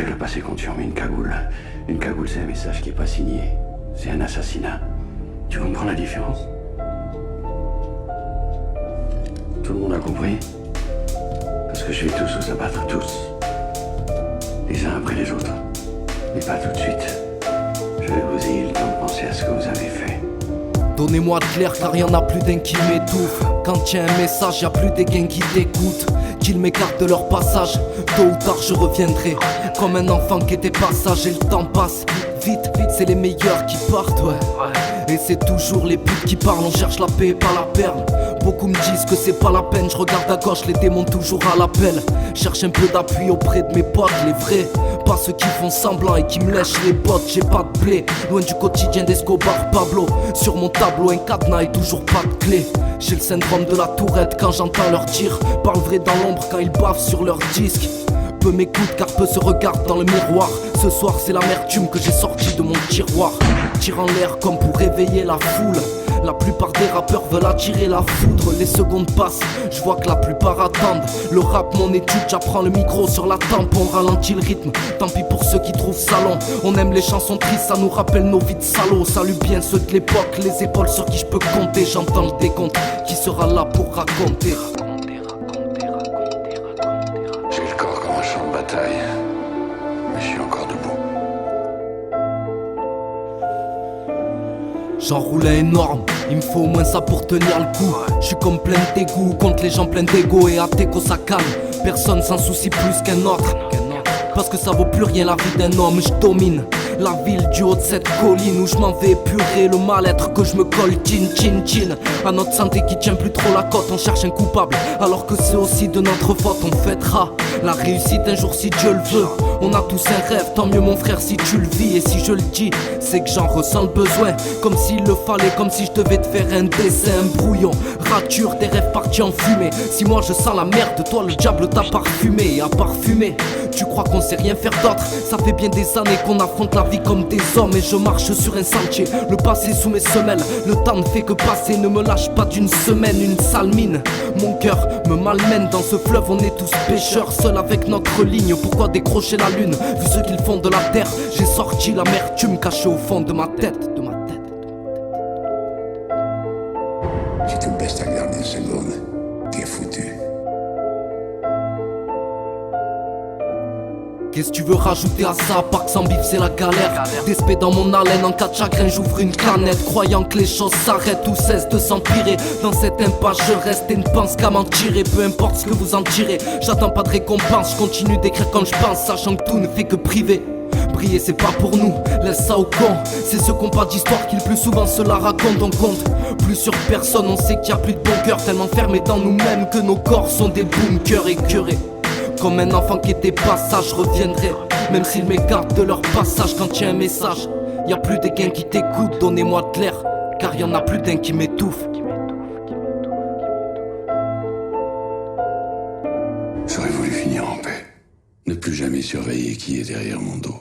règle pas ses comptes sur une cagoule. Une cagoule, c'est un message qui est pas signé. C'est un assassinat. Tu comprends la différence? Tout le monde a compris? Parce que je vais tous vous abattre, tous. Les uns après les autres. Mais pas tout de suite. Je vais vous ayez le temps de penser à ce que vous avez fait. Donnez-moi de l'air car y'en a plus d'un qui m'étouffe. Quand y'a un message, y'a plus des gains qui t'écoutent. Qu'ils m'écartent de leur passage, tôt ou tard je reviendrai. Comme un enfant qui était passage et le temps passe. Vite, c'est les meilleurs qui partent, ouais. Et c'est toujours les putes qui parlent, on cherche la paix et pas la perle. Beaucoup me disent que c'est pas la peine, je regarde à gauche, les démons toujours à l'appel. Cherche un peu d'appui auprès de mes potes, les vrais. Pas ceux qui font semblant et qui me lèchent les bottes, j'ai pas de blé. Loin du quotidien d'Escobar Pablo. Sur mon tableau un cadenas et toujours pas de clé. J'ai le syndrome de la tourette quand j'entends leur tir. Parle vrai dans l'ombre quand ils bavent sur leur disque. Peu m'écoute car peu se regarde dans le miroir. Ce soir c'est l'amertume que j'ai sorti de mon tiroir. Tire en l'air comme pour réveiller la foule. La plupart des rappeurs veulent attirer la foudre. Les secondes passent, je vois que la plupart attendent. Le rap mon étude, j'apprends le micro sur la tempe. On ralentit le rythme, tant pis pour ceux qui trouvent salon. On aime les chansons tristes, ça nous rappelle nos vies de salauds. Salut bien ceux de l'époque, les épaules sur qui je peux compter. J'entends le décompte, qui sera là pour raconter. J'ai le corps comme un champ de bataille. Mais je suis encore debout. J'enroulais énorme, il me faut au moins ça pour tenir le coup. Je suis comme plein de dégoût, contre les gens pleins d'ego. Et à Teco ça calme, personne s'en soucie plus qu'un autre. Parce que ça vaut plus rien la vie d'un homme, je domine la ville du haut de cette colline où je m'en vais épurer le mal-être que je me colle chin chin chin. À notre santé qui tient plus trop la cote, on cherche un coupable alors que c'est aussi de notre faute. On fêtera la réussite un jour si Dieu le veut. On a tous un rêve, tant mieux mon frère si tu le vis. Et si je le dis, c'est que j'en ressens le besoin. Comme s'il le fallait, comme si je devais te faire un dessin, un brouillon, rature, des rêves partis en fumée. Si moi je sens la merde, toi le diable t'a parfumé. Et à parfumer, tu crois qu'on sait rien faire d'autre? Ça fait bien des années qu'on affronte la vie comme des hommes. Et je marche sur un sentier, le passé sous mes semelles. Le temps ne fait que passer, ne me lâche pas d'une semaine. Une sale mine, mon cœur me malmène. Dans ce fleuve on est tous pêcheurs, seuls avec notre ligne. Pourquoi décrocher la lune? Vu ce qu'ils font de la terre, j'ai sorti l'amertume cachée au fond de ma tête. Si tu me baisses ta garde une seconde, t'es foutu. Qu'est-ce que tu veux rajouter à ça, à part que sans bif c'est la galère. Des spés dans mon haleine, en cas de chagrin j'ouvre une canette. Croyant que les choses s'arrêtent ou cessent de s'empirer. Dans cette impasse je reste et ne pense qu'à m'en tirer. Peu importe ce que vous en tirez, j'attends pas de récompense. Je continue d'écrire quand je pense, sachant que tout ne fait que priver. Briller c'est pas pour nous, laisse ça au con. C'est ceux qui ont pas d'histoire qui le plus souvent se la racontent. On compte plus sur personne, on sait qu'il y a plus de bon cœur. Tellement fermés dans nous-mêmes que nos corps sont des bunkers écœurés. Comme un enfant qui était passage, je reviendrai. Même s'ils m'écartent de leur passage quand y a un message. Y a plus des gains qui t'écoutent, donnez-moi de l'air. Car y en a plus d'un qui m'étouffe. J'aurais voulu finir en paix. Ne plus jamais surveiller qui est derrière mon dos.